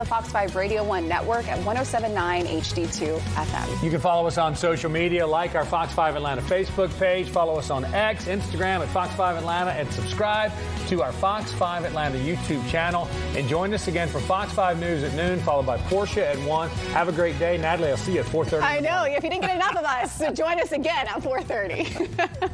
The Fox 5 Radio 1 network at 107.9 HD2 FM. You can follow us on social media, like our Fox 5 Atlanta Facebook page, follow us on X, Instagram at Fox 5 Atlanta, and subscribe to our Fox 5 Atlanta YouTube channel. And join us again for Fox 5 News at noon, followed by Portia at 1. Have a great day. Natalie, I'll see you at 4:30. I know. If you didn't get enough of us, join us again at 4:30.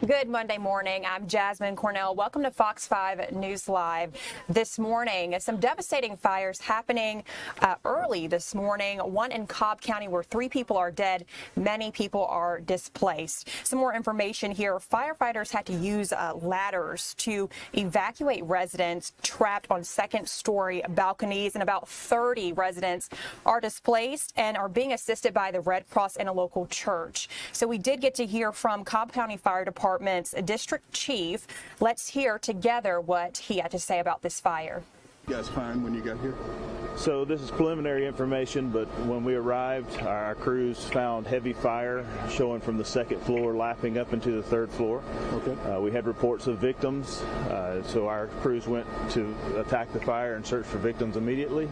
Good Monday morning. I'm Jasmine Cornell. Welcome to Fox 5 News Live. This morning, some devastating fires happening early this morning. One in Cobb County where 3 people are dead. Many people are displaced. Some more information here. Firefighters had to use ladders to evacuate residents trapped on second-story balconies, and about 30 residents are displaced and are being assisted by the Red Cross and a local church. So we did get to hear from Cobb County Fire Department's district chief. Let's hear together what he had to say about this fire. You guys find when you got here? So this is preliminary information, but when we arrived, our crews found heavy fire showing from the second floor lapping up into the third floor. Okay. We had reports of victims, so our crews went to attack the fire and search for victims immediately.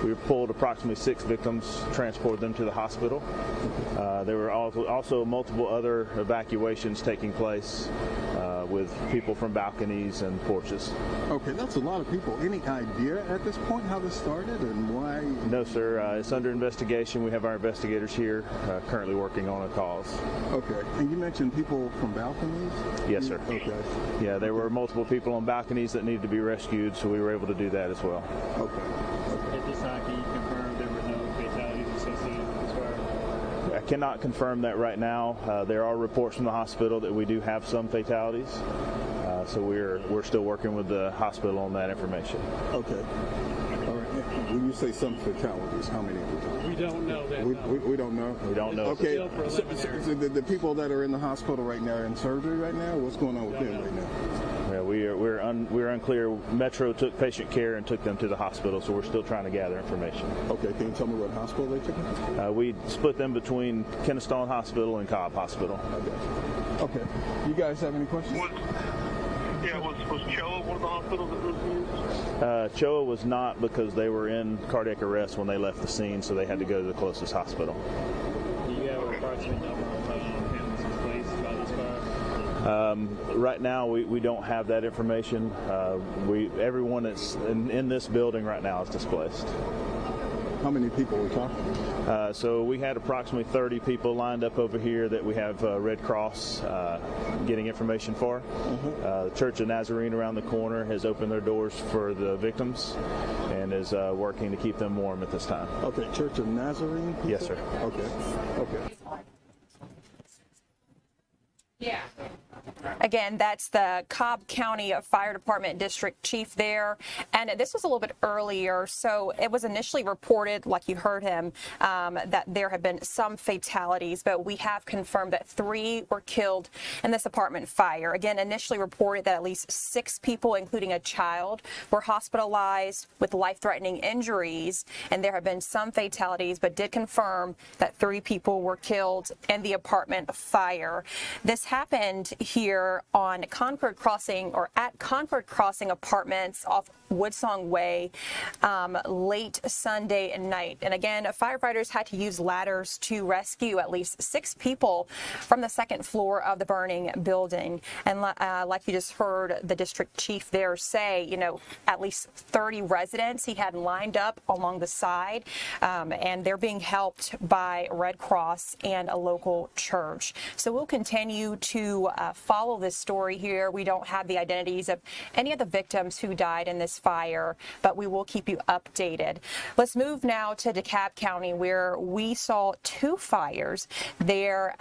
We pulled approximately 6 victims, transported them to the hospital. There were also multiple other evacuations taking place with people from balconies and porches. Okay, that's a lot of people. Any idea at this point how this started and why? No, sir. It's under investigation. We have our investigators here currently working on a cause. Okay. And you mentioned people from balconies? Yes, sir. Okay. Yeah, there were multiple people on balconies that needed to be rescued, so we were able to do that as well. Okay. At this time, can you confirm there were no fatalities associated with this fire? I cannot confirm that right now. There are reports from the hospital that we do have some fatalities, so we're still working with the hospital on that information. Okay. All right. When you say some fatalities, how many? We don't know that. We don't know. We don't know. Okay. So the people that are in the hospital right now are in surgery right now. What's going on with them right now? Yeah, we're unclear. Metro took patient care and took them to the hospital, so we're still trying to gather information. Okay. Can you tell me what hospital they took them? We split them between Kennesaw Hospital and Cobb Hospital. Okay. You guys have any questions? Was CHOA one of the hospitals that was used? CHOA was not, because they were in cardiac arrest when they left the scene, so they had to go to the closest hospital. Do you have a approximate number of families displaced by this fire? Right now, we don't have that information. Everyone that's in this building right now is displaced. How many people are we talking? So we had approximately 30 people lined up over here that we have Red Cross getting information for. The Church of Nazarene around the corner has opened their doors for the victims and is working to keep them warm at this time. Okay, Church of Nazarene? Yes, sir. Okay. Yeah. Again, that's the Cobb County Fire Department district chief there. And this was a little bit earlier. So it was initially reported, like you heard him, that there have been some fatalities, but we have confirmed that 3 were killed in this apartment fire. Again, initially reported that at least 6 people, including a child, were hospitalized with life-threatening injuries. And there have been some fatalities, but did confirm that 3 people were killed in the apartment fire. This happened here on Concord Crossing, or at Concord Crossing Apartments off Woodsong Way late Sunday night. And again, firefighters had to use ladders to rescue at least 6 people from the second floor of the burning building. And like you just heard the district chief there say, at least 30 residents he had lined up along the side, and they're being helped by Red Cross and a local church. So we'll continue to follow this story here. We don't have the identities of any of the victims who died in this fire, but we will keep you updated. Let's move now to DeKalb County, where we saw 2 fires there.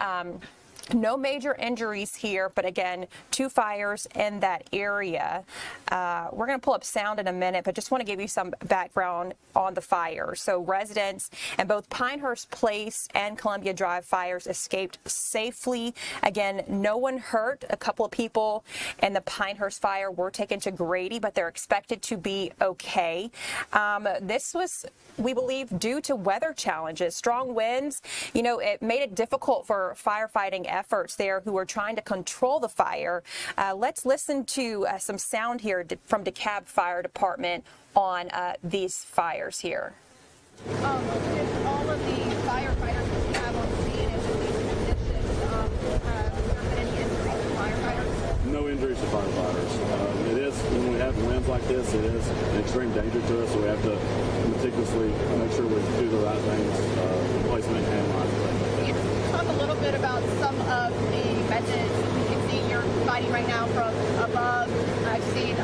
No major injuries here, but again, 2 fires in that area. We're going to pull up sound in a minute, but just want to give you some background on the fire. So residents in both Pinehurst Place and Columbia Drive fires escaped safely. Again, no one hurt. A couple of people in the Pinehurst fire were taken to Grady, but they're expected to be okay. This was, we believe, due to weather challenges. Strong winds, it made it difficult for firefighting efforts there who were trying to control the fire. Let's listen to some sound here from DeKalb Fire Department on these fires here. With all of the firefighters that we have on scene and with these conditions, have there been any injuries to firefighters? No injuries to firefighters. It is, when we have winds like this, it is an extreme danger to us, so we have to meticulously make sure we do the right things, placement and hand lines. Talk a little bit about some of the methods. You can see you're fighting right now from above. I've seen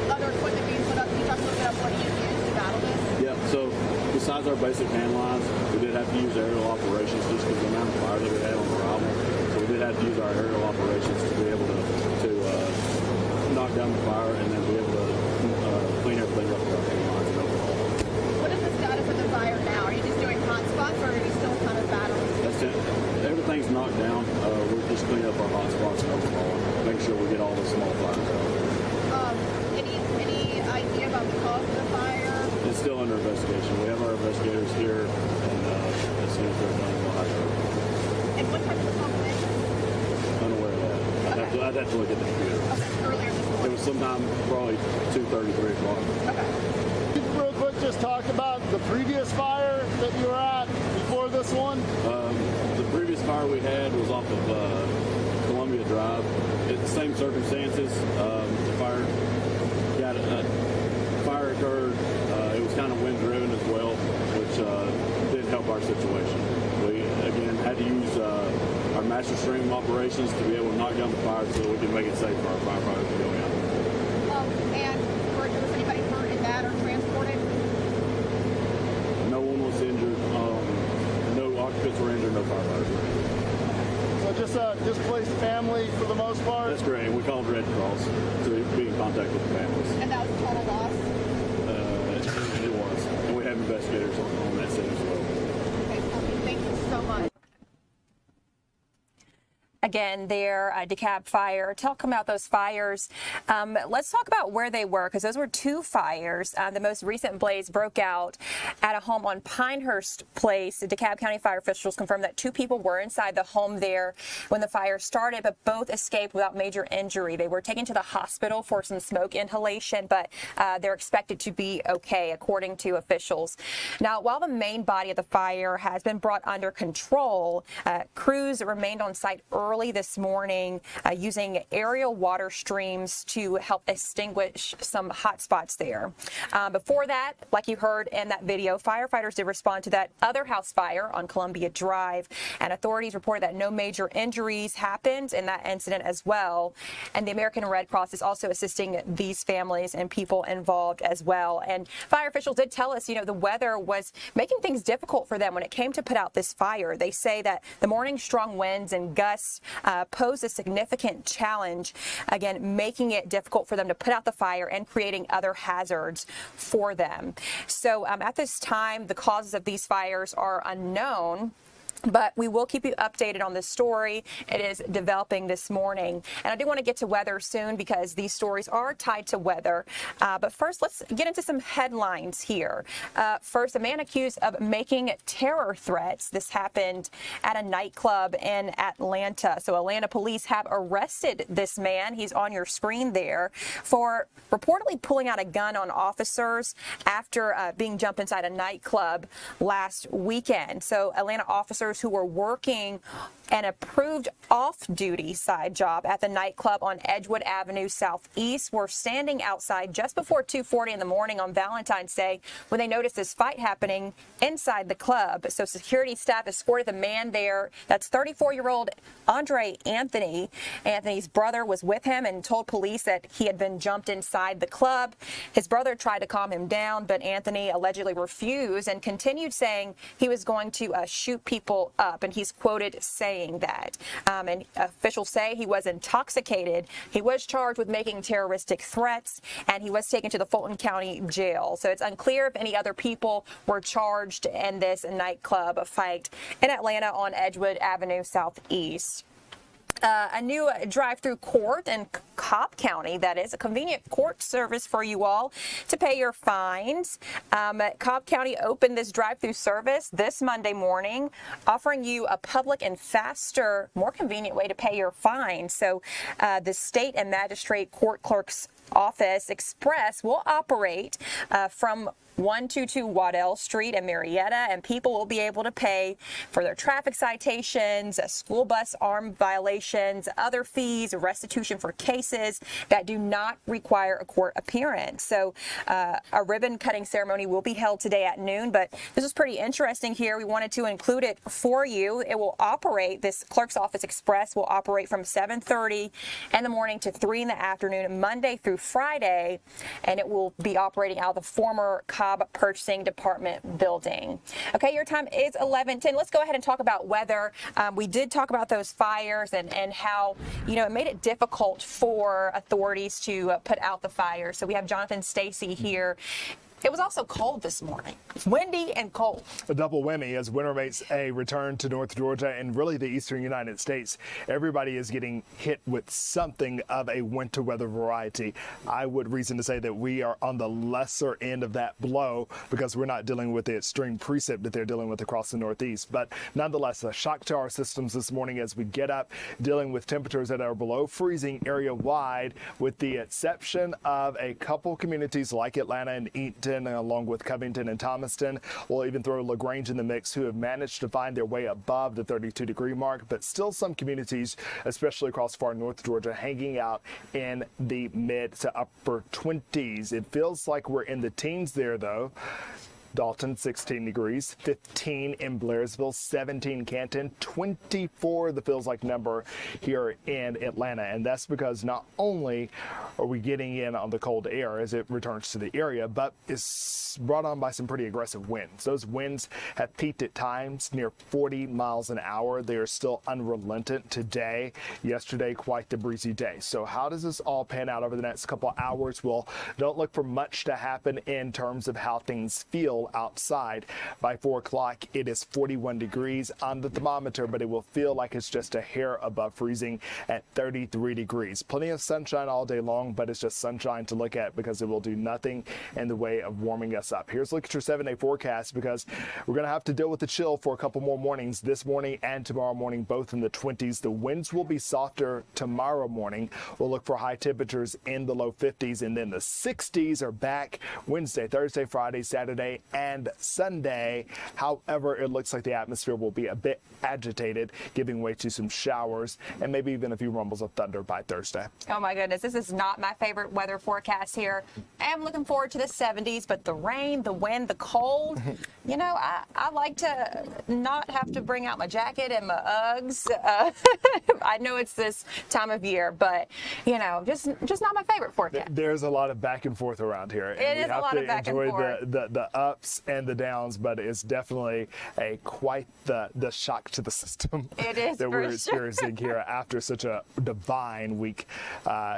other equipment being put up. Can you talk a little bit about what you use to battle this? Yeah, so besides our basic hand lines, we did have to use aerial operations just because of the amount of fire that we had on arrival. So we did have to use our aerial operations to be able to knock down the fire and then be able to clean everything up with our hand lines and overall. What is the status of the fire now? Are you just doing hot spots or are you still kind of battling? That's it. Everything's knocked down. We're just cleaning up our hot spots and overall, making sure we get all the small fires out. Any idea about the cause of the fire? It's still under investigation. We have our investigators here, and as soon as they're done, we'll have to. And what type of combination? Unaware of that. I'd have to look at the computer. Okay, earlier this morning. It was sometime probably 2:30, 3 o'clock. Okay. Real quick, just talk about the previous fire that you were at before this one. The previous fire we had was off of Columbia Drive. It's the same circumstances. The fire occurred. It was kind of wind driven as well, which didn't help our situation. We again had to use our master stream operations to be able to knock down the fire so we can make it safe for our firefighters to go in. And was anybody hurt in that or transported? No one was injured. No occupants were injured. No firefighters were injured. So just a displaced family for the most part? That's great. We called Red Cross to be in contact with the families. And that was a total loss? It was. And we have investigators on that scene as well. Okay, thank you so much. Again, there, DeKalb Fire. Talk about those fires. Let's talk about where they were, because those were 2 fires. The most recent blaze broke out at a home on Pinehurst Place. The DeKalb County fire officials confirmed that 2 people were inside the home there when the fire started, but both escaped without major injury. They were taken to the hospital for some smoke inhalation, but they're expected to be okay, according to officials. Now, while the main body of the fire has been brought under control, crews remained on site early this morning using aerial water streams to help extinguish some hot spots there. Before that, like you heard in that video, firefighters did respond to that other house fire on Columbia Drive, and authorities reported that no major injuries happened in that incident as well. And the American Red Cross is also assisting these families and people involved as well. And fire officials did tell us, the weather was making things difficult for them when it came to put out this fire. They say that the morning strong winds and gusts posed a significant challenge, again, making it difficult for them to put out the fire and creating other hazards for them. So at this time, the causes of these fires are unknown. But we will keep you updated on this story. It is developing this morning. And I do want to get to weather soon because these stories are tied to weather. But first, let's get into some headlines here. First, a man accused of making terror threats. This happened at a nightclub in Atlanta. So Atlanta police have arrested this man. He's on your screen there for reportedly pulling out a gun on officers after being jumped inside a nightclub last weekend. So Atlanta officers who were working an approved off-duty side job at the nightclub on Edgewood Avenue Southeast were standing outside just before 2:40 in the morning on Valentine's Day when they noticed this fight happening inside the club. So security staff escorted the man there. That's 34-year-old Andre Anthony. Anthony's brother was with him and told police that he had been jumped inside the club. His brother tried to calm him down, but Anthony allegedly refused and continued saying he was going to shoot people still up, and he's quoted saying that. And officials say he was intoxicated. He was charged with making terroristic threats, and he was taken to the Fulton County Jail. So it's unclear if any other people were charged in this nightclub fight in Atlanta on Edgewood Avenue Southeast. A new drive-thru court in Cobb County, that is, a convenient court service for you all to pay your fines. Cobb County opened this drive-thru service this Monday morning, offering you a public and faster, more convenient way to pay your fines. So the state and magistrate court clerk's office express will operate from 122 Waddell Street in Marietta, and people will be able to pay for their traffic citations, school bus arm violations, other fees, restitution for cases that do not require a court appearance. So a ribbon cutting ceremony will be held today at noon, but this is pretty interesting here. We wanted to include it for you. It will operate, this clerk's office express will operate from 7:30 in the morning to 3 in the afternoon, Monday through Friday, and it will be operating out of the former Cobb Purchasing Department building. Okay, your time is 11:10. Let's go ahead and talk about weather. We did talk about those fires and how, you know, it made it difficult for authorities to put out the fire. So we have Jonathan Stacy here. It was also cold this morning. Windy and cold. A double whammy as winter makes a return to North Georgia and really the eastern United States. Everybody is getting hit with something of a winter weather variety. I would reason to say that we are on the lesser end of that blow because we're not dealing with the extreme precip that they're dealing with across the Northeast. But nonetheless, a shock to our systems this morning as we get up, dealing with temperatures that are below freezing area-wide, with the exception of a couple communities like Atlanta and Eaton, along with Covington and Thomaston. We'll even throw LaGrange in the mix, who have managed to find their way above the 32-degree mark, but still some communities, especially across far North Georgia, hanging out in the mid to upper 20s. It feels like we're in the teens there, though. Dalton, 16 degrees, 15 in Blairsville, 17 Canton, 24 the feels like number here in Atlanta. And that's because not only are we getting in on the cold air as it returns to the area, but it's brought on by some pretty aggressive winds. Those winds have peaked at times near 40 miles an hour. They are still unrelenting today. Yesterday, quite the breezy day. So how does this all pan out over the next couple hours? Well, don't look for much to happen in terms of how things feel outside. By 4 o'clock, it is 41 degrees on the thermometer, but it will feel like it's just a hair above freezing at 33 degrees. Plenty of sunshine all day long, but it's just sunshine to look at because it will do nothing in the way of warming us up. Here's a look at your 7-day forecast, because we're going to have to deal with the chill for a couple more mornings, this morning and tomorrow morning, both in the 20s. The winds will be softer tomorrow morning. We'll look for high temperatures in the low 50s, and then the 60s are back Wednesday, Thursday, Friday, Saturday, and Sunday. However, it looks like the atmosphere will be a bit agitated, giving way to some showers and maybe even a few rumbles of thunder by Thursday. Oh my goodness, this is not my favorite weather forecast here. I am looking forward to the 70s, but the rain, the wind, the cold, you know, I like to not have to bring out my jacket and my Uggs. I know it's this time of year, but, you know, just not my favorite forecast. There's a lot of back and forth around here. And it is a lot of back and forth. We have to enjoy the ups and the downs, but it's definitely quite the shock to the system it is that we're experiencing here after such a divine week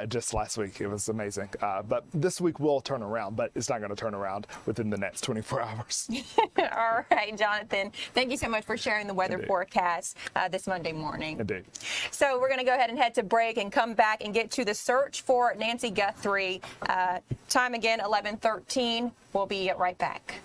just last week. It was amazing. But this week will turn around, but it's not going to turn around within the next 24 hours. All right, Jonathan. Thank you so much for sharing the weather forecast this Monday morning. Indeed. So we're going to go ahead and head to break and come back and get to the search for Nancy Guthrie. Time again, 11:13. We'll be right back.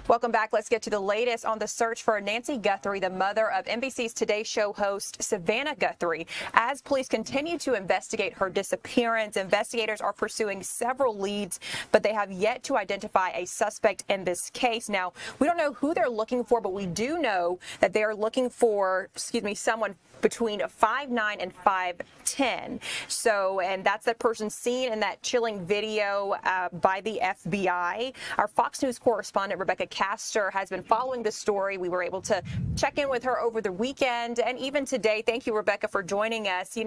Welcome back. Let's get to the latest on the search for Nancy Guthrie, the mother of NBC's Today Show host Savannah Guthrie. As police continue to investigate her disappearance, investigators are pursuing several leads, but they have yet to identify a suspect in this case. Now, we don't know who they're looking for, but we do know that they are looking for, someone between 5'9" and 5'10". So, and that's the person seen in that chilling video by the FBI. Our Fox News correspondent, Rebecca Castor, has been following the story. We were able to check in with her over the weekend and even today. Thank you, Rebecca, for joining us.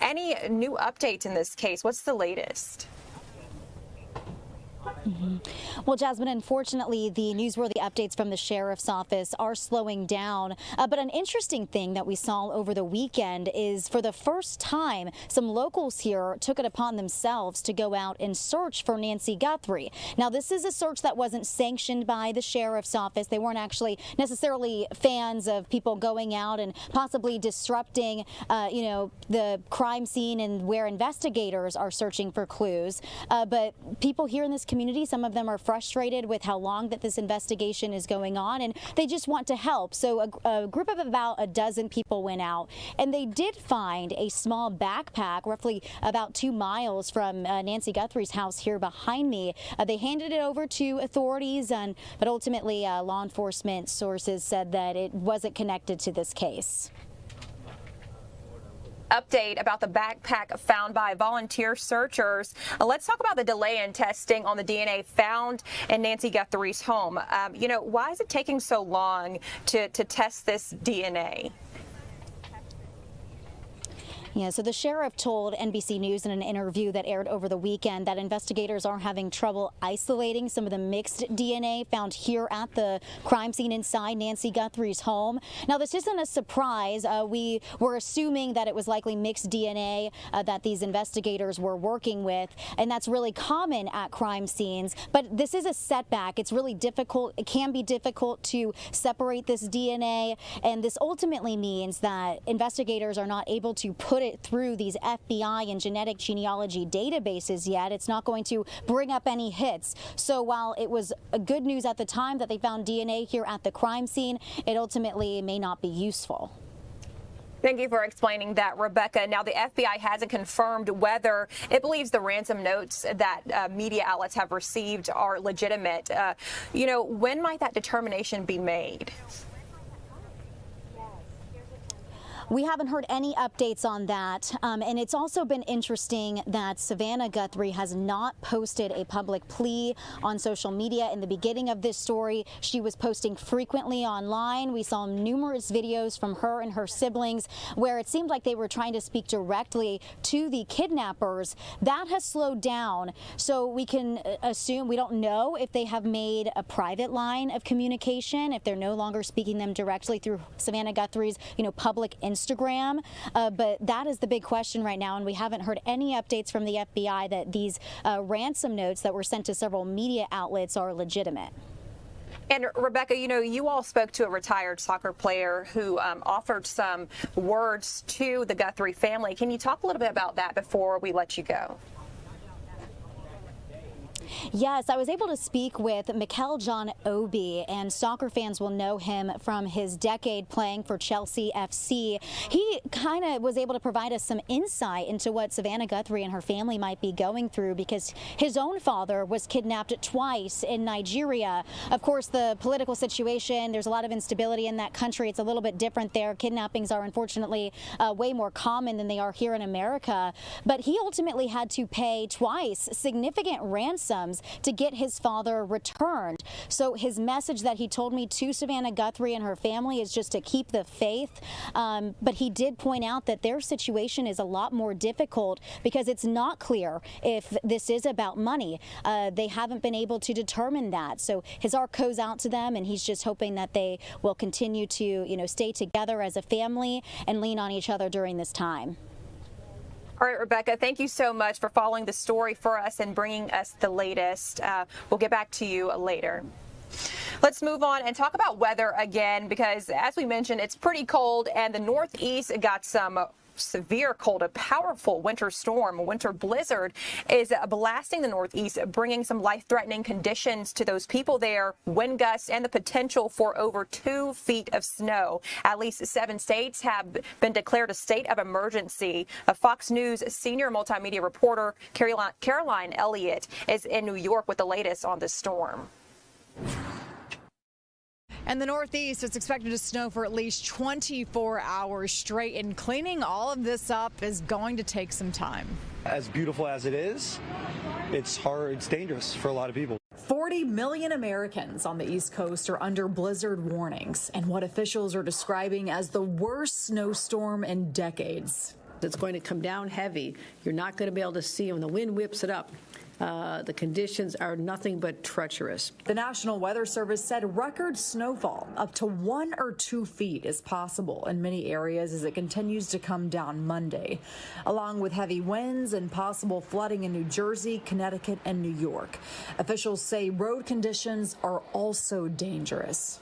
Any new updates in this case? What's the latest? Well, Jasmine, unfortunately, the newsworthy updates from the sheriff's office are slowing down. But an interesting thing that we saw over the weekend is for the first time, some locals here took it upon themselves to go out and search for Nancy Guthrie. Now, this is a search that wasn't sanctioned by the sheriff's office. They weren't actually necessarily fans of people going out and possibly disrupting, the crime scene and where investigators are searching for clues. But people here in this community, some of them are frustrated with how long that this investigation is going on, and they just want to help. So a group of about a dozen people went out, and they did find a small backpack roughly about 2 miles from Nancy Guthrie's house here behind me. They handed it over to authorities, but ultimately law enforcement sources said that it wasn't connected to this case. Update about the backpack found by volunteer searchers. Let's talk about the delay in testing on the DNA found in Nancy Guthrie's home. Why is it taking so long to test this DNA? Yeah, so the sheriff told NBC News in an interview that aired over the weekend that investigators are having trouble isolating some of the mixed DNA found here at the crime scene inside Nancy Guthrie's home. Now, this isn't a surprise. We were assuming that it was likely mixed DNA that these investigators were working with, and that's really common at crime scenes. But this is a setback. It's really difficult. It can be difficult to separate this DNA, and this ultimately means that investigators are not able to put it through these FBI and genetic genealogy databases yet. It's not going to bring up any hits. So while it was good news at the time that they found DNA here at the crime scene, it ultimately may not be useful. Thank you for explaining that, Rebecca. Now, the FBI hasn't confirmed whether it believes the ransom notes that media outlets have received are legitimate. When might that determination be made? We haven't heard any updates on that, and it's also been interesting that Savannah Guthrie has not posted a public plea on social media. In the beginning of this story, she was posting frequently online. We saw numerous videos from her and her siblings where it seemed like they were trying to speak directly to the kidnappers. That has slowed down, so we can assume, we don't know if they have made a private line of communication, if they're no longer speaking them directly through Savannah Guthrie's, public Instagram, but that is the big question right now, and we haven't heard any updates from the FBI that these ransom notes that were sent to several media outlets are legitimate. And Rebecca, you all spoke to a retired soccer player who offered some words to the Guthrie family. Can you talk a little bit about that before we let you go? Yes, I was able to speak with Mikel John Obi, and soccer fans will know him from his decade playing for Chelsea FC. He kind of was able to provide us some insight into what Savannah Guthrie and her family might be going through, because his own father was kidnapped twice in Nigeria. Of course, the political situation, there's a lot of instability in that country. It's a little bit different there. Kidnappings are unfortunately way more common than they are here in America. But he ultimately had to pay twice significant ransom to get his father returned. So his message that he told me to Savannah Guthrie and her family is just to keep the faith. But he did point out that their situation is a lot more difficult because it's not clear if this is about money. They haven't been able to determine that. So his heart goes out to them, and he's just hoping that they will continue to, stay together as a family and lean on each other during this time. All right, Rebecca, thank you so much for following the story for us and bringing us the latest. We'll get back to you later. Let's move on and talk about weather again, because as we mentioned, it's pretty cold and the Northeast got some severe cold, a powerful winter storm, a winter blizzard is blasting the Northeast, bringing some life-threatening conditions to those people there, wind gusts, and the potential for over 2 feet of snow. At least 7 states have been declared a state of emergency. A Fox News senior multimedia reporter, Caroline Elliott, is in New York with the latest on this storm. And the Northeast is expected to snow for at least 24 hours straight, and cleaning all of this up is going to take some time. As beautiful as it is, it's hard, it's dangerous for a lot of people. 40 million Americans on the East Coast are under blizzard warnings and what officials are describing as the worst snowstorm in decades. It's going to come down heavy. You're not going to be able to see when the wind whips it up. The conditions are nothing but treacherous. The National Weather Service said record snowfall up to 1 or 2 feet is possible in many areas as it continues to come down Monday, along with heavy winds and possible flooding in New Jersey, Connecticut, and New York. Officials say road conditions are also dangerous.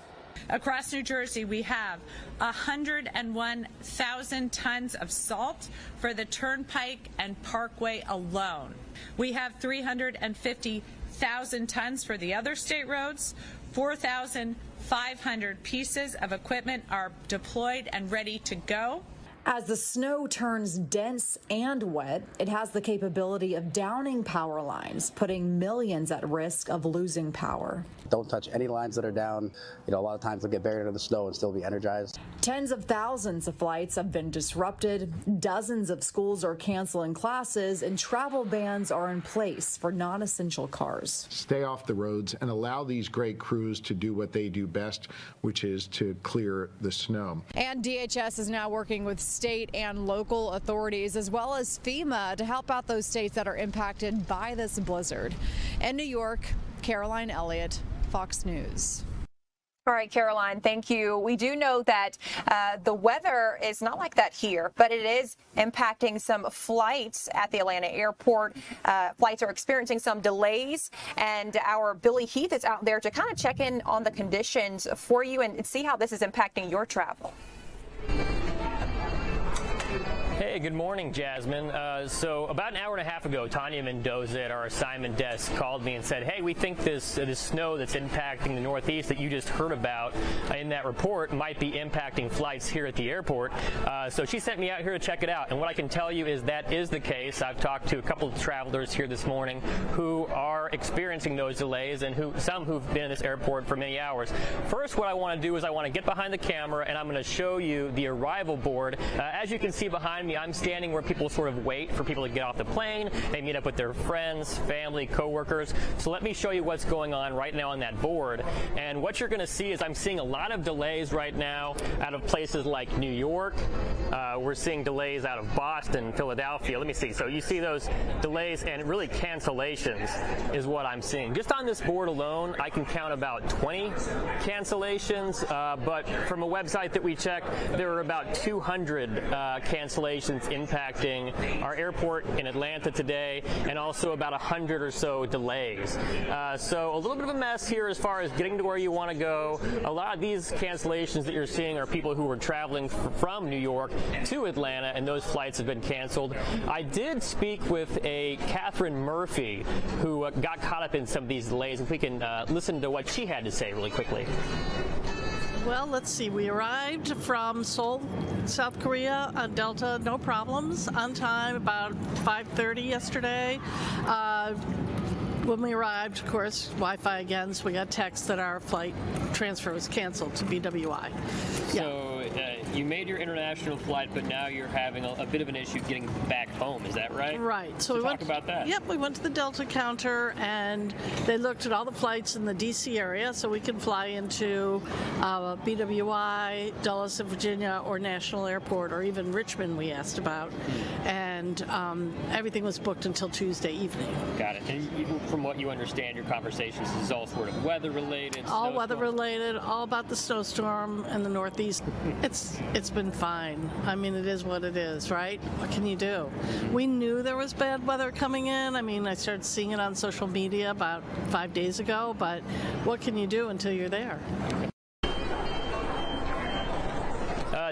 Across New Jersey, we have 101,000 tons of salt for the Turnpike and Parkway alone. We have 350,000 tons for the other state roads. 4,500 pieces of equipment are deployed and ready to go. As the snow turns dense and wet, it has the capability of downing power lines, putting millions at risk of losing power. Don't touch any lines that are down. You know, a lot of times they'll get buried under the snow and still be energized. Tens of thousands of flights have been disrupted. Dozens of schools are canceling classes, and travel bans are in place for non-essential cars. Stay off the roads and allow these great crews to do what they do best, which is to clear the snow. And DHS is now working with state and local authorities as well as FEMA to help out those states that are impacted by this blizzard. In New York, Caroline Elliott, Fox News. All right, Caroline, thank you. We do know that the weather is not like that here, but it is impacting some flights at the Atlanta airport. Flights are experiencing some delays, and our Billy Heath is out there to kind of check in on the conditions for you and see how this is impacting your travel. Hey, good morning, Jasmine. So about an hour and a half ago, Tanya Mendoza at our assignment desk called me and said, hey, we think this snow that's impacting the Northeast that you just heard about in that report might be impacting flights here at the airport. So she sent me out here to check it out. And what I can tell you is that is the case. I've talked to a couple of travelers here this morning who are experiencing those delays and some who've been in this airport for many hours. First, what I want to do is I want to get behind the camera and I'm going to show you the arrival board. As you can see behind me, I'm standing where people sort of wait for people to get off the plane. They meet up with their friends, family, coworkers. So let me show you what's going on right now on that board. And what you're going to see is I'm seeing a lot of delays right now out of places like New York. We're seeing delays out of Boston, Philadelphia. Let me see. So you see those delays and really cancellations is what I'm seeing. Just on this board alone, I can count about 20 cancellations. But from a website that we checked, there are about 200 cancellations impacting our airport in Atlanta today, and also about 100 or so delays. So a little bit of a mess here as far as getting to where you want to go. A lot of these cancellations that you're seeing are people who were traveling from New York to Atlanta, and those flights have been canceled. I did speak with a Catherine Murphy who got caught up in some of these delays. If we can listen to what she had to say really quickly. Well, let's see. We arrived from Seoul, South Korea on Delta, no problems, on time, about 5:30 yesterday. When we arrived, of course, Wi-Fi again, so we got text that our flight transfer was canceled to BWI. So you made your international flight, but now you're having a bit of an issue getting back home. Is that right? Right. So we talk about that. Yep, we went to the Delta counter, and they looked at all the flights in the D.C. area, so we can fly into BWI, Dulles in Virginia, or National Airport, or even Richmond we asked about. And everything was booked until Tuesday evening. Got it. And from what you understand, your conversations is all sort of weather-related? All weather-related, all about the snowstorm in the Northeast. It's been fine. I mean, it is what it is, right? What can you do? We knew there was bad weather coming in. I mean, I started seeing it on social media about 5 days ago, but what can you do until you're there?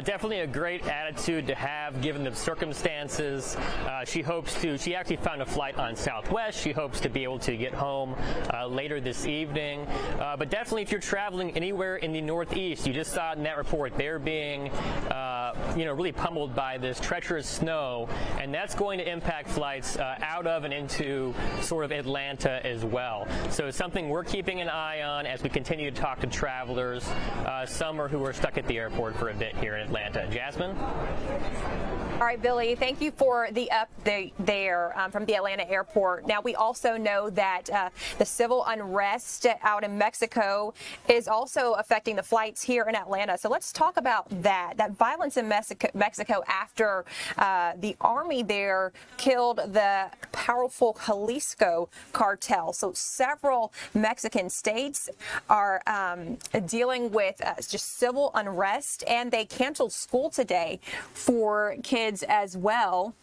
Definitely a great attitude to have have given the circumstances. She actually found a flight on Southwest. She hopes to be able to get home later this evening. But definitely if you're traveling anywhere in the Northeast, you just saw in that report, they're being really pummeled by this treacherous snow, and that's going to impact flights out of and into sort of Atlanta as well. So it's something we're keeping an eye on as we continue to talk to travelers, some who are stuck at the airport for a bit here in Atlanta. Jasmine? All right, Billy, thank you for the update there from the Atlanta airport. Now, we also know that the civil unrest out in Mexico is also affecting the flights here in Atlanta. So let's talk about that violence in Mexico after the army there killed the powerful Jalisco cartel. So several Mexican states are dealing with just civil unrest, and they canceled school today for kids as well.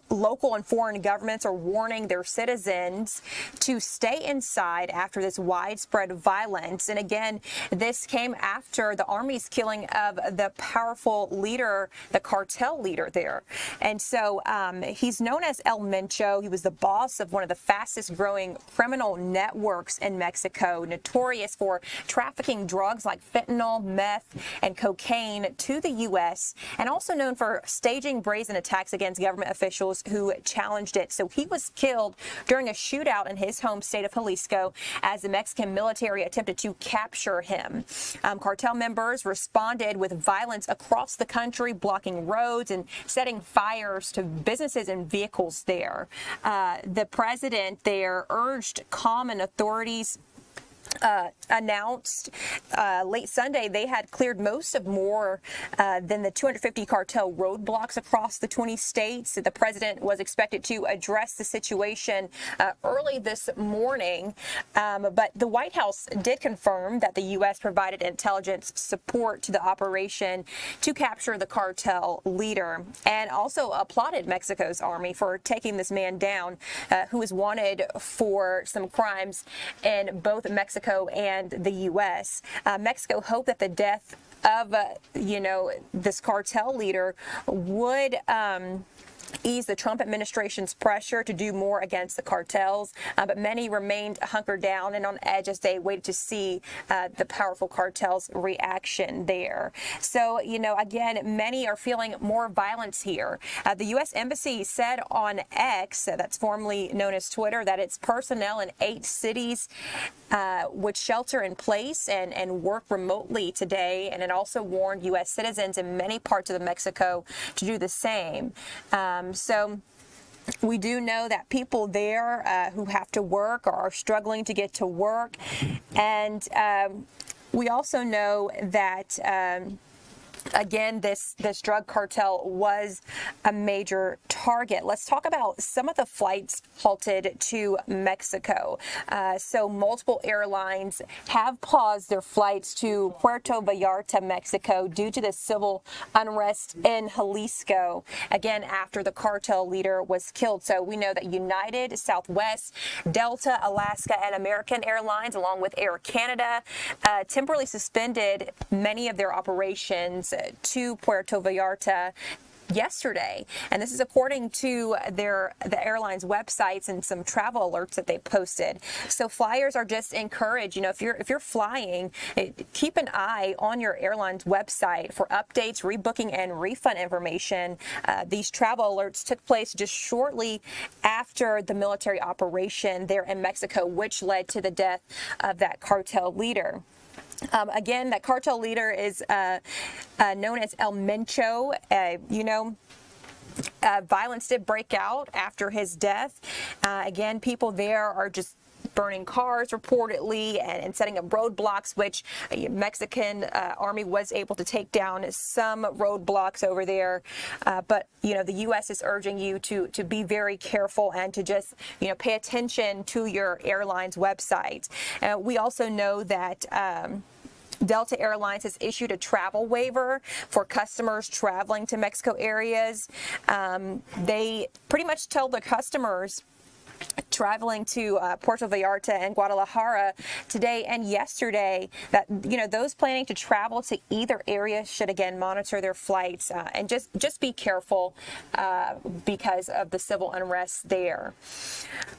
Local and foreign governments are warning their citizens to stay inside after this widespread violence. And again, this came after the Army's killing of the powerful leader, the cartel leader there. And so he's known as El Mencho. He was the boss of one of the fastest growing criminal networks in Mexico, notorious for trafficking drugs like fentanyl, meth, and cocaine to the U.S., and also known for staging brazen attacks against government officials who challenged it. So he was killed during a shootout in his home state of Jalisco as the Mexican military attempted to capture him. Cartel members responded with violence across the country, blocking roads and setting fires to businesses and vehicles there. The president there urged calm, and authorities announced late Sunday they had cleared most of more than the 250 cartel roadblocks across the 20 states. The president was expected to address the situation early this morning, but the White House did confirm that the U.S. provided intelligence support to the operation to capture the cartel leader, and also applauded Mexico's army for taking this man down, who is wanted for some crimes in both Mexico and the U.S. Mexico hoped that the death of, this cartel leader would ease the Trump administration's pressure to do more against the cartels, but many remained hunkered down and on edge as they waited to see the powerful cartel's reaction there. So, again, many are feeling more violence here. The U.S. Embassy said on X, that's formerly known as Twitter, that its personnel in 8 cities would shelter in place and work remotely today, and it also warned U.S. citizens in many parts of Mexico to do the same. So we do know that people there who have to work are struggling to get to work, and we also know that again, this drug cartel was a major target. Let's talk about some of the flights halted to Mexico. So multiple airlines have paused their flights to Puerto Vallarta, Mexico, due to the civil unrest in Jalisco, again, after the cartel leader was killed. So we know that United, Southwest, Delta, Alaska, and American Airlines, along with Air Canada, temporarily suspended many of their operations to Puerto Vallarta yesterday, and this is according to the airline's websites and some travel alerts that they posted. So flyers are just encouraged, if you're flying, keep an eye on your airline's website for updates, rebooking, and refund information. These travel alerts took place just shortly after the military operation there in Mexico, which led to the death of that cartel leader. Again, that cartel leader is known as El Mencho. Violence did break out after his death. Again, people there are just burning cars reportedly and setting up roadblocks, which Mexican army was able to take down some roadblocks over there. But, the U.S. is urging you to be very careful and to just, pay attention to your airline's website. We also know that Delta Airlines has issued a travel waiver for customers traveling to Mexico areas. They pretty much tell the customers traveling to Puerto Vallarta and Guadalajara today and yesterday, that those planning to travel to either area should again monitor their flights and just be careful because of the civil unrest there.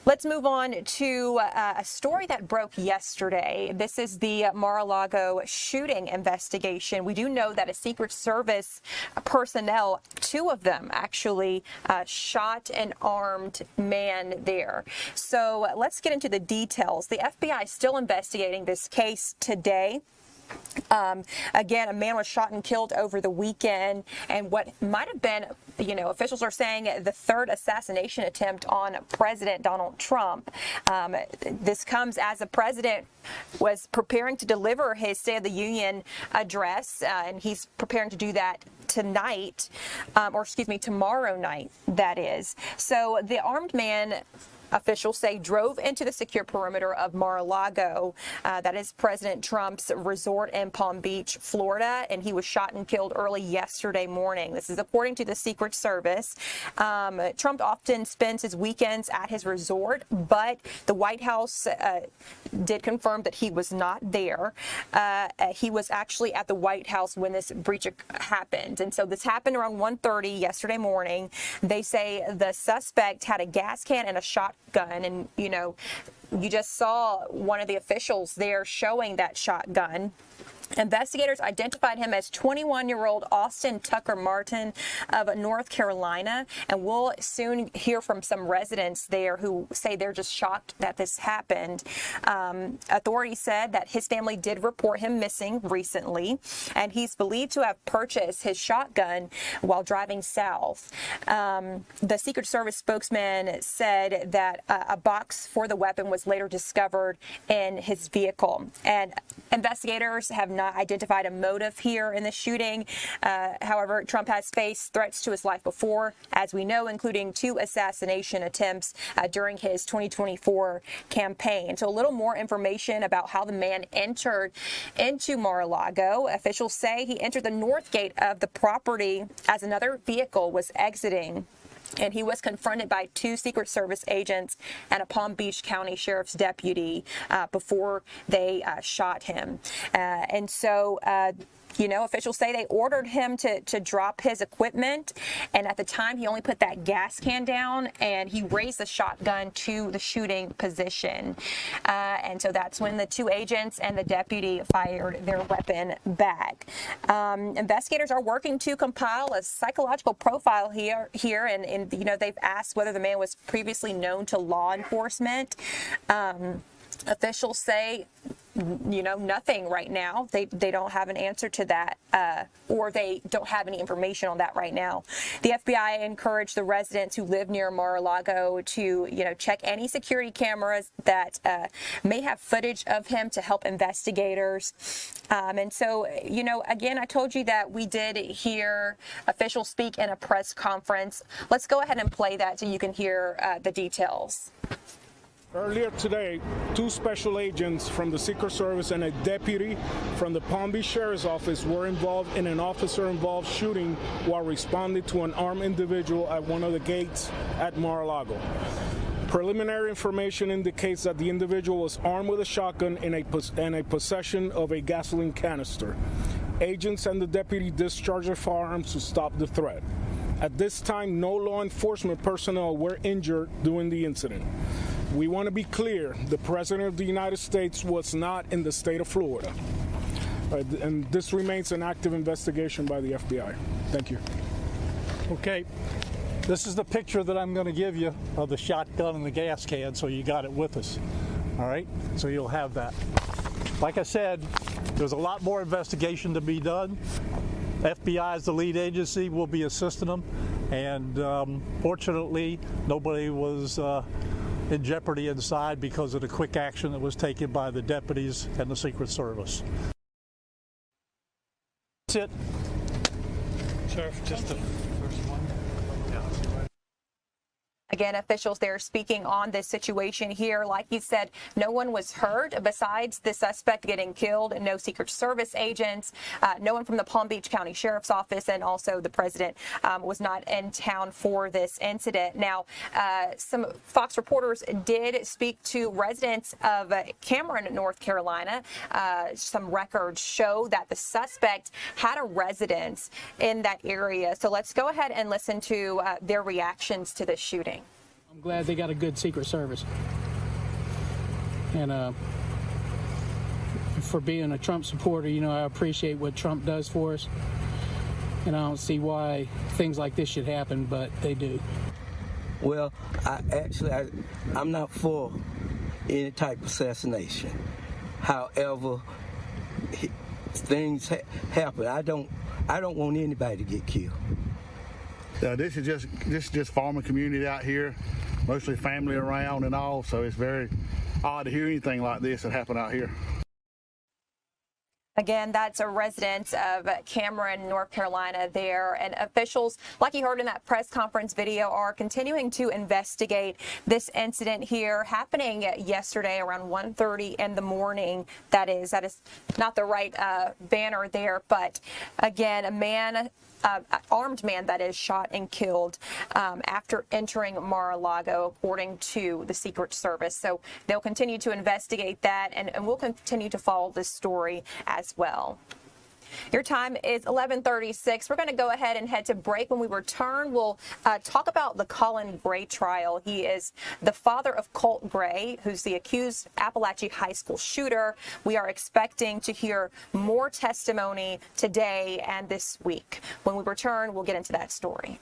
Let's move on to a story that broke yesterday. This is the Mar-a-Lago shooting investigation. We do know that a Secret Service personnel, 2 of them actually, shot an armed man there. So let's get into the details. The FBI is still investigating this case today. Again, a man was shot and killed over the weekend, and what might have been, officials are saying the 3rd assassination attempt on President Donald Trump. This comes as the president was preparing to deliver his State of the Union address, and he's preparing to do that tonight, tomorrow night, that is. So the armed man, officials say, drove into the secure perimeter of Mar-a-Lago, that is President Trump's resort in Palm Beach, Florida, and he was shot and killed early yesterday morning. This is according to the Secret Service. Trump often spends his weekends at his resort, but the White House did confirm that he was not there. He was actually at the White House when this breach happened, and so this happened around 1:30 yesterday morning. They say the suspect had a gas can and a shotgun, and you just saw one of the officials there showing that shotgun. Investigators identified him as 21-year-old Austin Tucker Martin of North Carolina, and we'll soon hear from some residents there who say they're just shocked that this happened. Authorities said that his family did report him missing recently, and he's believed to have purchased his shotgun while driving south. The Secret Service spokesman said that a box for the weapon was later discovered in his vehicle, and investigators have not identified a motive here in the shooting. However, Trump has faced threats to his life before, as we know, including 2 assassination attempts during his 2024 campaign. So a little more information about how the man entered into Mar-a-Lago. Officials say he entered the north gate of the property as another vehicle was exiting, and he was confronted by 2 Secret Service agents and a Palm Beach County Sheriff's deputy before they shot him. And so officials say they ordered him to drop his equipment, and at the time he only put that gas can down and he raised the shotgun to the shooting position. And so that's when the 2 agents and the deputy fired their weapon back. Investigators are working to compile a psychological profile here, and they've asked whether the man was previously known to law enforcement. Officials say nothing right now. They don't have an answer to that, or they don't have any information on that right now. The FBI encouraged the residents who live near Mar-a-Lago to check any security cameras that may have footage of him to help investigators. And so again, I told you that we did hear officials speak in a press conference. Let's go ahead and play that so you can hear the details. Earlier today, 2 special agents from the Secret Service and a deputy from the Palm Beach Sheriff's Office were involved in an officer-involved shooting while responding to an armed individual at one of the gates at Mar-a-Lago. Preliminary information indicates that the individual was armed with a shotgun and a possession of a gasoline canister. Agents and the deputy discharged their firearms to stop the threat. At this time, no law enforcement personnel were injured during the incident. We want to be clear, the President of the United States was not in the state of Florida. And this remains an active investigation by the FBI. Thank you. Okay, this is the picture that I'm going to give you of the shotgun and the gas can, so you got it with us. All right, so you'll have that. Like I said, there's a lot more investigation to be done. FBI is the lead agency. We'll be assisting them, and fortunately, nobody was in jeopardy inside because of the quick action that was taken by the deputies and the Secret Service. That's it. Sheriff, just the first one. Yeah. Again, officials there speaking on this situation here. Like he said, no one was hurt besides the suspect getting killed. No Secret Service agents, no one from the Palm Beach County Sheriff's Office, and also the president was not in town for this incident. Now, some Fox reporters did speak to residents of Cameron, North Carolina. Some records show that the suspect had a residence in that area. So let's go ahead and listen to their reactions to this shooting. I'm glad they got a good Secret Service. And for being a Trump supporter, you know, I appreciate what Trump does for us. And I don't see why things like this should happen, but they do. Well, I'm not for any type of assassination. However, things happen. I don't want anybody to get killed. This is just farming community out here, mostly family around and all. So it's very odd to hear anything like this that happened out here. Again, that's a resident of Cameron, North Carolina there. And officials, like you heard in that press conference video, are continuing to investigate this incident here happening yesterday around 1:30 in the morning. That is not the right banner there. But again, armed man that is shot and killed after entering Mar-a-Lago, according to the Secret Service. So they'll continue to investigate that, and we'll continue to follow this story as well. Your time is 11:36. We're going to go ahead and head to break. When we return, we'll talk about the Colin Gray trial. He is the father of Colt Gray, who's the accused Apalachee High School shooter. We are expecting to hear more testimony today and this week. When we return, we'll get into that story.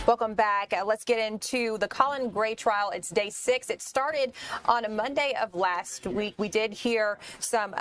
Welcome back. Let's get into the Colin Gray trial. It's day 6. It started on a Monday of last week. We did hear some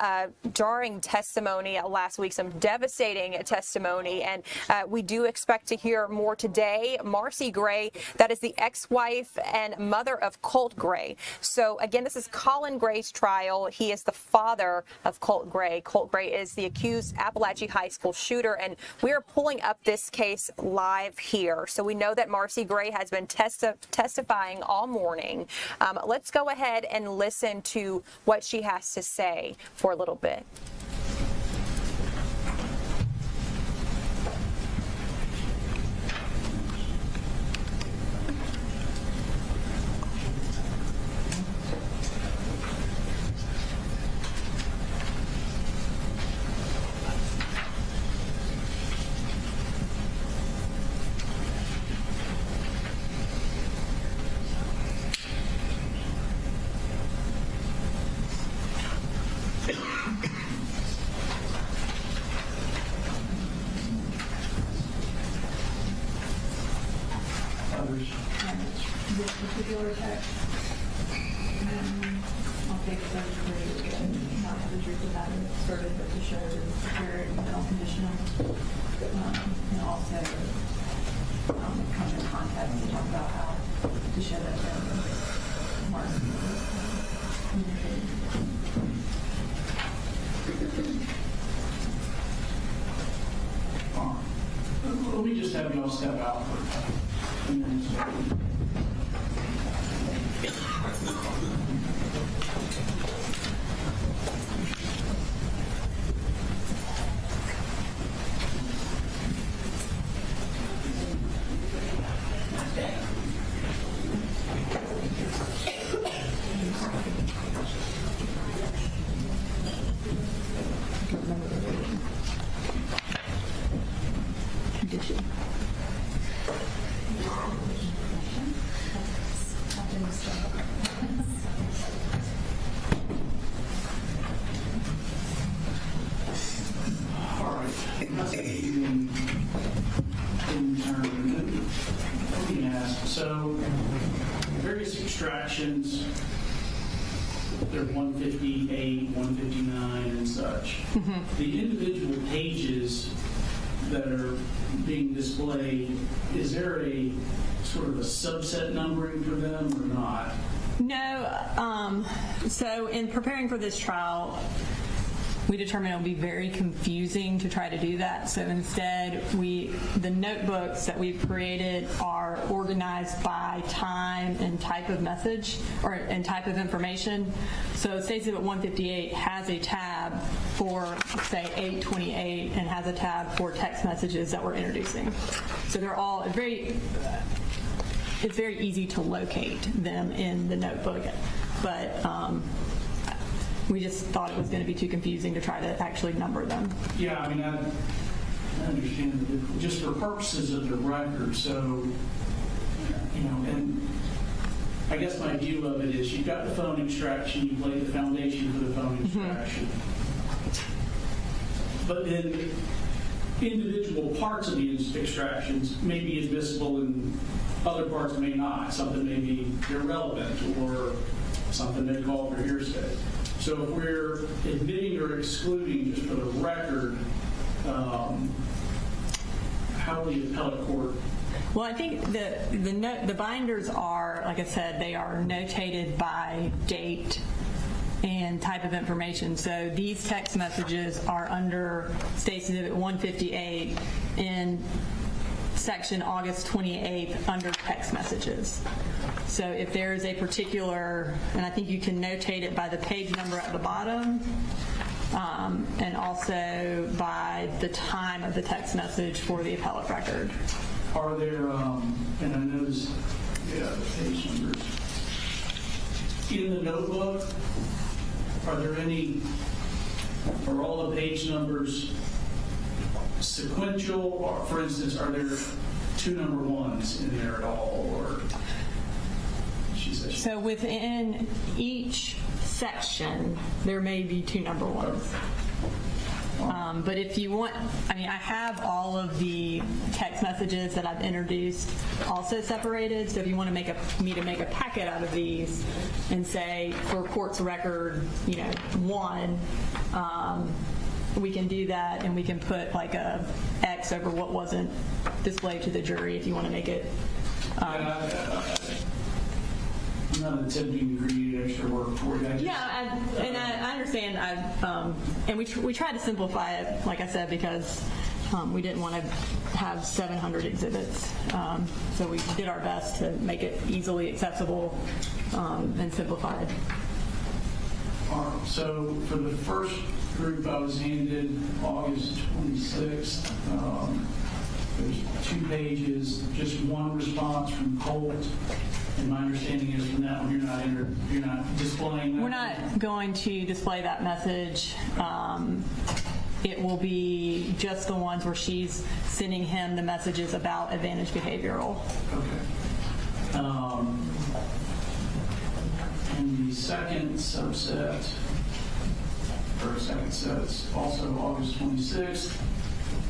jarring testimony last week, some devastating testimony, and we do expect to hear more today. Marcee Gray, that is the ex-wife and mother of Colt Gray. So again, this is Colin Gray's trial. He is the father of Colt Gray. Colt Gray is the accused Apalachee High School shooter, and we are pulling up this case live here. So we know that Marcee Gray has been testifying all morning. Let's go ahead and listen to what she has to say for a little bit. others. This particular text, I'll take the degree again, not have the truth of that asserted, but to show the superior mental condition, and also come in context to talk about how to show that Marcee was communicating. Let me just have y'all step out for a few minutes. So, various extractions, they're 158, 159, and such. The individual pages that are being displayed, is there a sort of a subset numbering for them or not? No. So in preparing for this trial, we determined it would be very confusing to try to do that. So instead, the notebooks that we've created are organized by time and type of message and type of information. So Stacey at 158 has a tab for, say, 828 and has a tab for text messages that we're introducing. So they're all it's very easy to locate them in the notebook, but we just thought it was going to be too confusing to try to actually number them. Yeah, I mean, I understand that just for purposes of the record, so, you know, and I guess my view of it is you've got the phone extraction, you laid the foundation for the phone extraction. But then individual parts of the extractions may be admissible and other parts may not. Something may be irrelevant or something may call for hearsay. So if we're admitting or excluding, just for the record, how will the appellate court? Well, I think the binders are, like I said, they are notated by date and type of information. So these text messages are under Stacey's Exhibit 158 in section August 28th under text messages. So if there is a particular, and I think you can notate it by the page number at the bottom, and also by the time of the text message for the appellate record. Are there, and I noticed, the page numbers. In the notebook, are all the page numbers sequential, or for instance, are there 2 number 1s in there at all, or? So within each section, there may be 2 number 1s. But if you want, I mean, I have all of the text messages that I've introduced also separated. So if you want to make a packet out of these and say for court's record, 1, we can do that, and we can put like a X over what wasn't displayed to the jury if you want to make it. I'm not attempting to create extra work for you. I understand. And we tried to simplify it, like I said, because we didn't want to have 700 exhibits. So we did our best to make it easily accessible and simplified. So for the first group, I was handed August 26th. There's 2 pages, just 1 response from Colt. And my understanding is from that one, you're not displaying that. We're not going to display that message. It will be just the ones where she's sending him the messages about advantage behavioral. Okay. And the second subset, or second set, is also August 26th,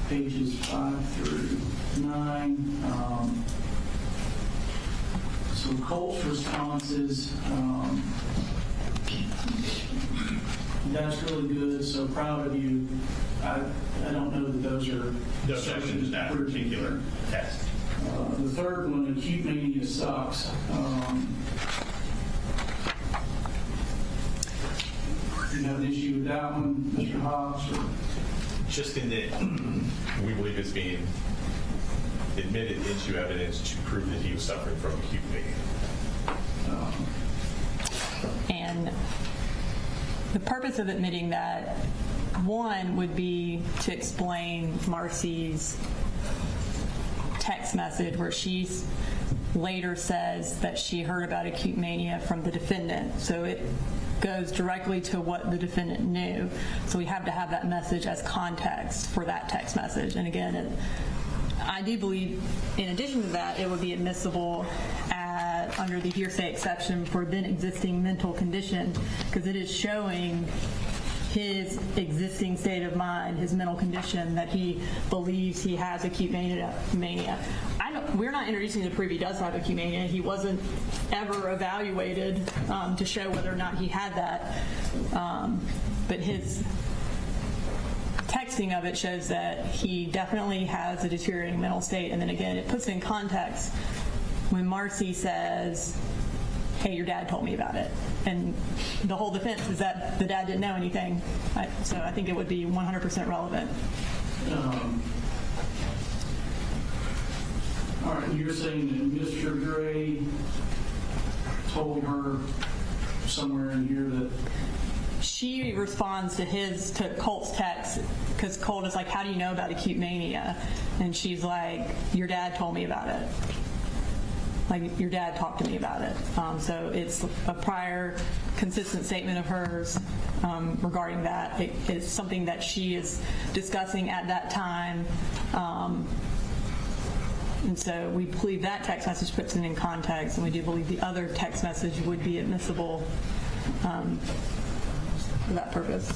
pages 5 through 9. Colt's responses, that's really good, so proud of you. I don't know that those are... No objection to that particular test. The third one, acute mania sucks. Do you have an issue with that one, Mr. Hobbs? Or? Just in that we believe it's being admitted into evidence to prove that he was suffering from acute mania. And the purpose of admitting that, one, would be to explain Marcee's text message where she later says that she heard about acute mania from the defendant. So it goes directly to what the defendant knew. So we have to have that message as context for that text message. And again, I do believe, in addition to that, it would be admissible under the hearsay exception for then existing mental condition, because it is showing his existing state of mind, his mental condition, that he believes he has acute mania. We're not introducing to prove he does have acute mania. He wasn't ever evaluated to show whether or not he had that. But his texting of it shows that he definitely has a deteriorating mental state. And then again, it puts it in context when Marcee says, hey, your dad told me about it. And the whole defense is that the dad didn't know anything. So I think it would be 100% relevant. All right, you're saying that Mr. Gray told her somewhere in here that... She responds to Colt's text, because Colt is like, how do you know about acute mania? And she's like, your dad told me about it. Like, your dad talked to me about it. So it's a prior consistent statement of hers regarding that. It's something that she is discussing at that time. And so we believe that text message puts it in context, and we do believe the other text message would be admissible for that purpose.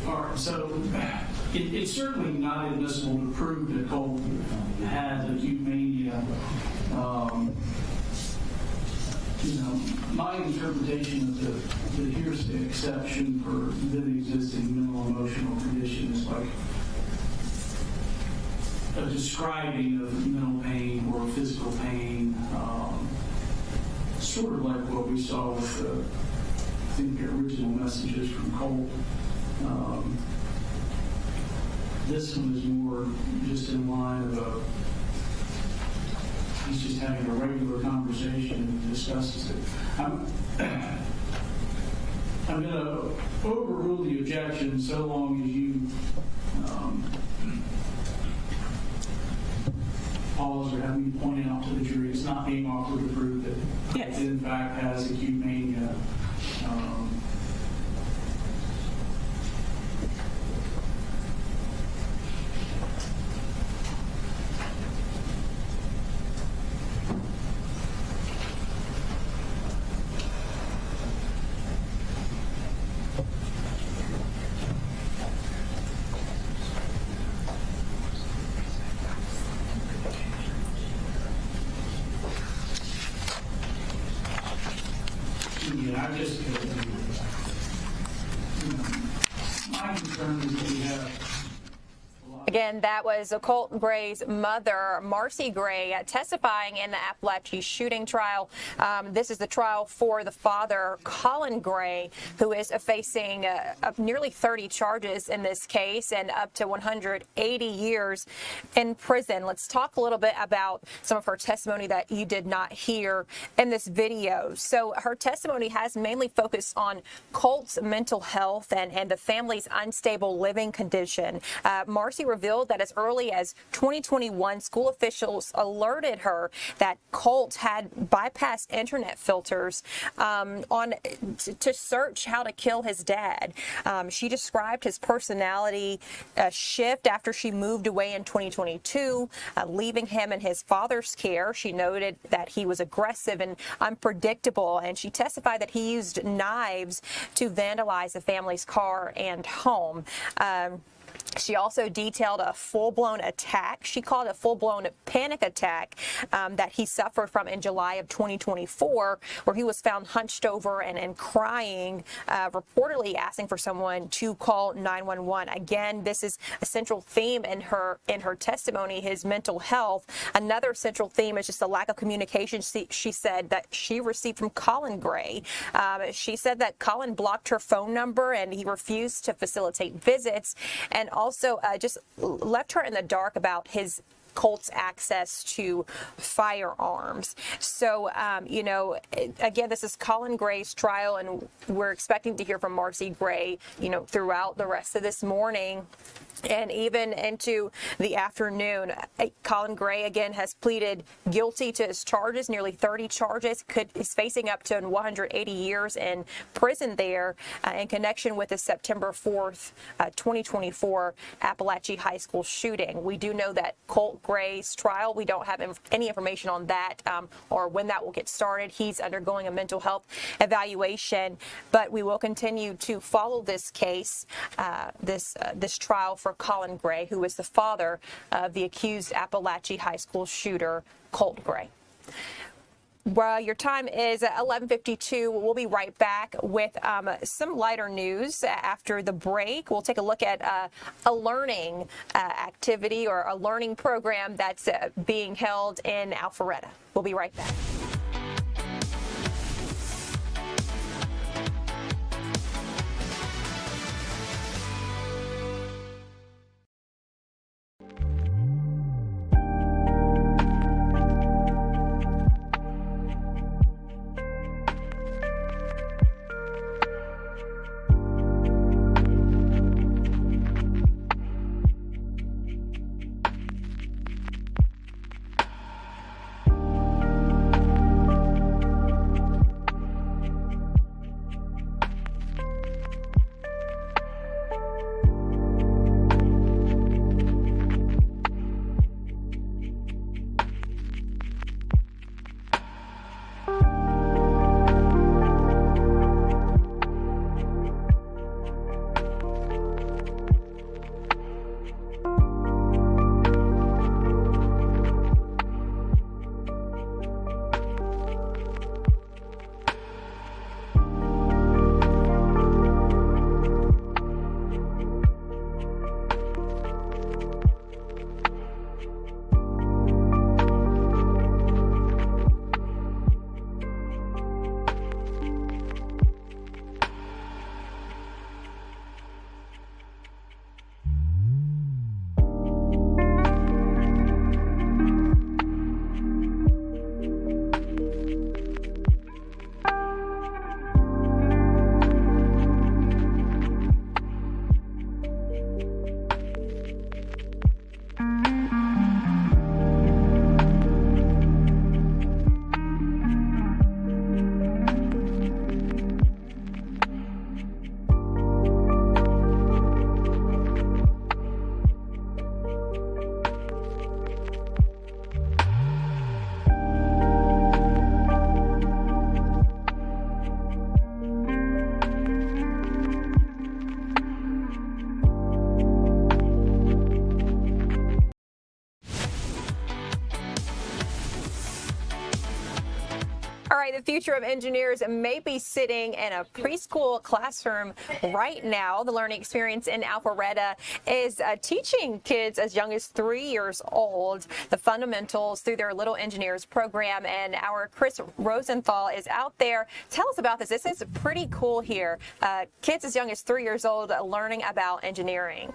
All right, so it's certainly not admissible to prove that Colt has acute mania. My interpretation of the hearsay exception for the existing mental emotional condition is like a describing of mental pain or physical pain, sort of like what we saw with the original messages from Colt. This one is more just in line of he's just having a regular conversation and discusses it. I'm going to overrule the objection so long as you pause or have me point out to the jury it's not being offered to prove that it in fact has acute mania. I just, my concern is that we have... Again, that was Colt Gray's mother, Marcee Gray, testifying in the Apalachee shooting trial. This is the trial for the father, Colin Gray, who is facing nearly 30 charges in this case and up to 180 years in prison. Let's talk a little bit about some of her testimony that you did not hear in this video. So her testimony has mainly focused on Colt's mental health and the family's unstable living condition. Marcee revealed that as early as 2021, school officials alerted her that Colt had bypassed internet filters to search how to kill his dad. She described his personality shift after she moved away in 2022, leaving him in his father's care. She noted that he was aggressive and unpredictable, and she testified that he used knives to vandalize the family's car and home. She also detailed a full-blown attack. She called it a full-blown panic attack that he suffered from in July of 2024, where he was found hunched over and crying, reportedly asking for someone to call 911. Again, this is a central theme in her testimony, his mental health. Another central theme is just the lack of communication she said that she received from Colin Gray. She said that Colin blocked her phone number and he refused to facilitate visits, and also just left her in the dark about his Colt's access to firearms. So, again, this is Colin Gray's trial, and we're expecting to hear from Marcee Gray, throughout the rest of this morning and even into the afternoon. Colin Gray, again, has pleaded guilty to his charges, nearly 30 charges, is facing up to 180 years in prison there in connection with the September 4th, 2024 Apalachee High School shooting. We do know that Colt Gray's trial, we don't have any information on that or when that will get started. He's undergoing a mental health evaluation, but we will continue to follow this case, this trial for Colin Gray, who is the father of the accused Apalachee High School shooter, Colt Gray. Well, your time is 11:52. We'll be right back with some lighter news after the break. We'll take a look at a learning activity or a learning program that's being held in Alpharetta. We'll be right back. The future of engineers may be sitting in a preschool classroom right now. The learning experience in Alpharetta is teaching kids as young as 3 years old the fundamentals through their Little Engineers program. And our Chris Rosenthal is out there. Tell us about this. This is pretty cool here. Kids as young as 3 years old learning about engineering.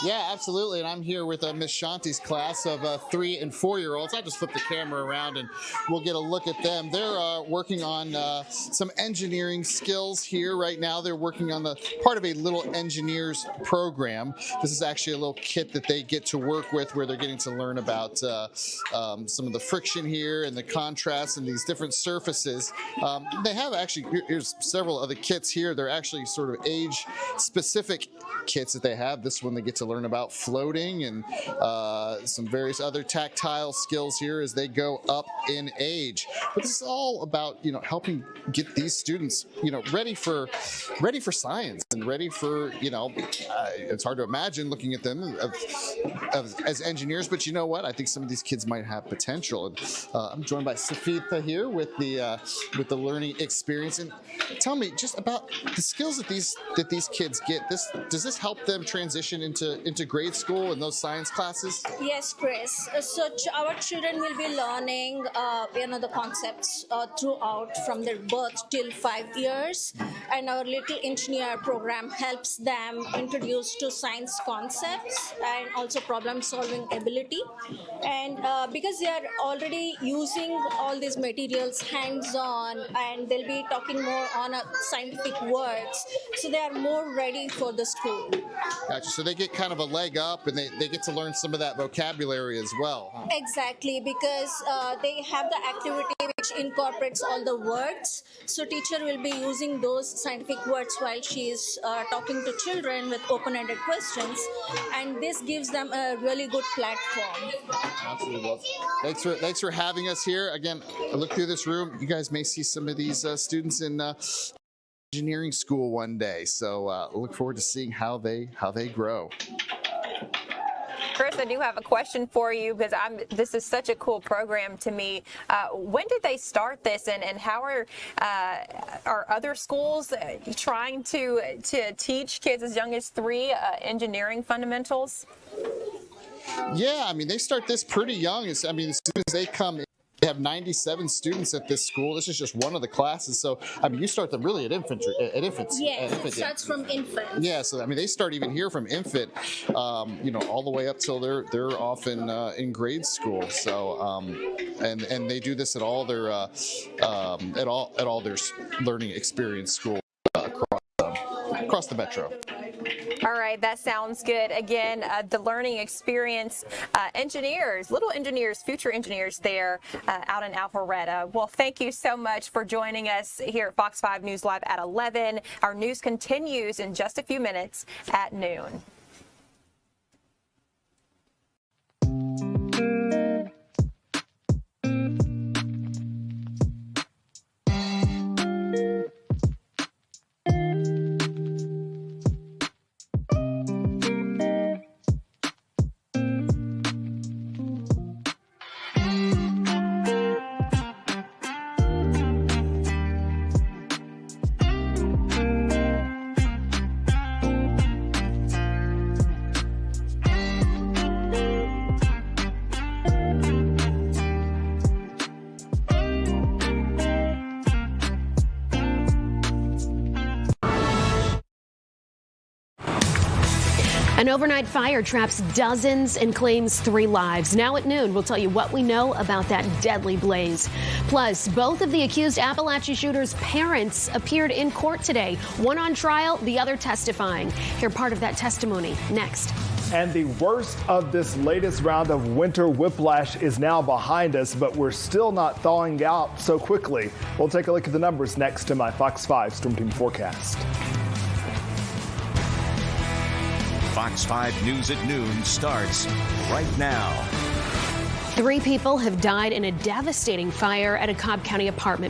Yeah, absolutely. And I'm here with Miss Shanti's class of 3 and 4-year-olds. I'll just flip the camera around and we'll get a look at them. They're working on some engineering skills here right now. They're working on the part of a little engineers program. This is actually a little kit that they get to work with where they're getting to learn about some of the friction here and the contrast and these different surfaces. They have actually, here's several of the kits here. They're actually sort of age-specific kits that they have. This one they get to learn about floating and some various other tactile skills here as they go up in age. But this is all about, you know, helping get these students, you know, ready for science and ready for, you know, it's hard to imagine looking at them as engineers, but you know what? I think some of these kids might have potential. And I'm joined by Safitha here with the learning experience. And tell me just about the skills that these kids get. Does this help them transition into grade school and those science classes? Yes, Chris. So our children will be learning, the concepts throughout from their birth till 5 years, and our little engineer program helps them introduce to science concepts and also problem-solving ability. And because they are already using all these materials hands-on, and they'll be talking more on scientific words, so they are more ready for the school. Gotcha. So they get kind of a leg up, and they get to learn some of that vocabulary as well. Huh? Exactly, because they have the activity which incorporates all the words. So teacher will be using those scientific words while she is talking to children with open-ended questions, and this gives them a really good platform. Absolutely. Well, thanks for having us here. Again, I look through this room. You guys may see some of these students in engineering school one day. So look forward to seeing how they grow. Chris, I do have a question for you because this is such a cool program to me. When did they start this, and how are other schools trying to teach kids as young as 3 engineering fundamentals? Yeah, I mean, they start this pretty young. I mean, as soon as they come in, they have 97 students at this school. This is just one of the classes. So, I mean, you start them really at infants. Yes, it starts from infant. Yeah, so I mean, they start even here from infant, all the way up till they're off in grade school. So, and they do this at all their at all their learning experience schools across the metro. All right, that sounds good. Again, the learning experience engineers, little engineers, future engineers there out in Alpharetta. Well, thank you so much for joining us here at Fox 5 News Live at 11. Our news continues in just a few minutes at noon. An overnight fire traps dozens and claims 3 lives. Now at noon, we'll tell you what we know about that deadly blaze. Plus, both of the accused Apalachee shooters' parents appeared in court today. One on trial, the other testifying. Hear part of that testimony next. And the worst of this latest round of winter whiplash is now behind us, but we're still not thawing out so quickly. We'll take a look at the numbers next to my Fox 5 Storm Team forecast. Fox 5 News at noon starts right now. 3 people have died in a devastating fire at a Cobb County apartment